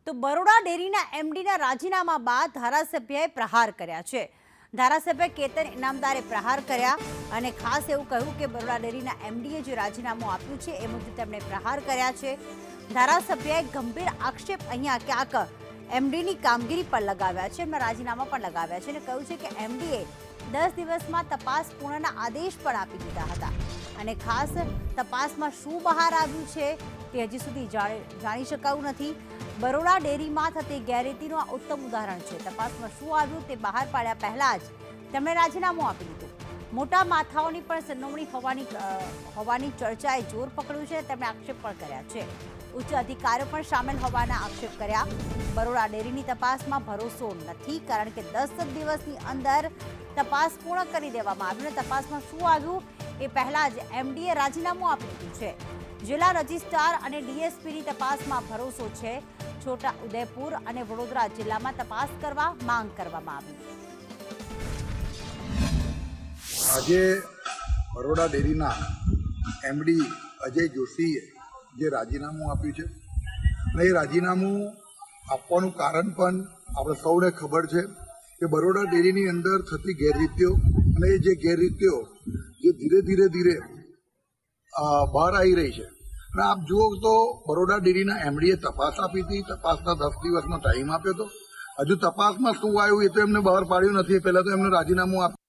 તો બરોડા ડેરીના એમડીના રાજીનામા બાદ ધારાસભ્યએ પ્રહાર કર્યા છે। ધારાસભ્ય કેતન ઇનામદારે પ્રહાર કર્યા અને ખાસ એવું કહ્યું કે બરોડા ડેરીના એમડીએ જે રાજીનામું આપ્યું છે એ મુદ્દે તેમણે પ્રહાર કર્યા છે। ધારાસભ્યએ ગંભીર આક્ષેપ અહીંયા ક્યાંક એમડીની કામગીરી પર લગાવ્યા છે, એમના રાજીનામા પણ લગાવ્યા છે અને કહ્યું છે કે એમડીએ 10 દિવસમાં તપાસ પૂર્ણના આદેશ પણ આપી દીધા હતા અને ખાસ તપાસમાં શું બહાર આવ્યું છે તે હજી સુધી જાણી શકાયું નથી। બરોડા ડેરીમાં થતી ગેરરીતિનું આ ઉત્તમ ઉદાહરણ છે। તપાસમાં શું આવ્યું તે બહાર પાડ્યા પહેલા જ તેમણે રાજીનામું આપી દીધું। મોટા માથાઓની પણ સંડોવણી હોવાની ચર્ચાએ જોર પકડ્યું છે, તેમણે આક્ષેપ પણ કર્યા છે। ઉચ્ચ અધિકારીઓ પણ સામેલ હોવાના આક્ષેપ કર્યા। બરોડા ડેરીની તપાસમાં ભરોસો નથી કારણ કે 10 દિવસની અંદર તપાસ પૂર્ણ કરી દેવામાં આવ્યું અને તપાસમાં શું આવ્યું એ પહેલા જ એમડીએ રાજીનામું આપી દીધું છે। જિલ્લા રજિસ્ટ્રાર અને ડીએસપીની તપાસમાં ભરોસો છે। છોટા ઉદેપુર અને વડોદરા જિલ્લામાં તપાસ કરવા માંગ કરવામાં આવી। આજે બરોડા ડેરીના એમડી અજય જોશીએ જે રાજીનામું આપ્યું છે અને એ રાજીનામું આપવાનું કારણ પણ આપણે સૌને ખબર છે કે બરોડા ડેરીની અંદર થતી ગેરરીતિઓ અને એ જે ગેરરીતિઓ જે ધીરે ધીરે બહાર આવી રહી છે અને આપ જુઓ તો બરોડા ડેરીના એમડીએ તપાસ આપી હતી, તપાસના 10 દિવસનો ટાઈમ આપ્યો હતો। હજુ તપાસમાં શું આવ્યું એ તો એમને બહાર પાડ્યું નથી, પહેલાં તો એમને રાજીનામું આપ્યું।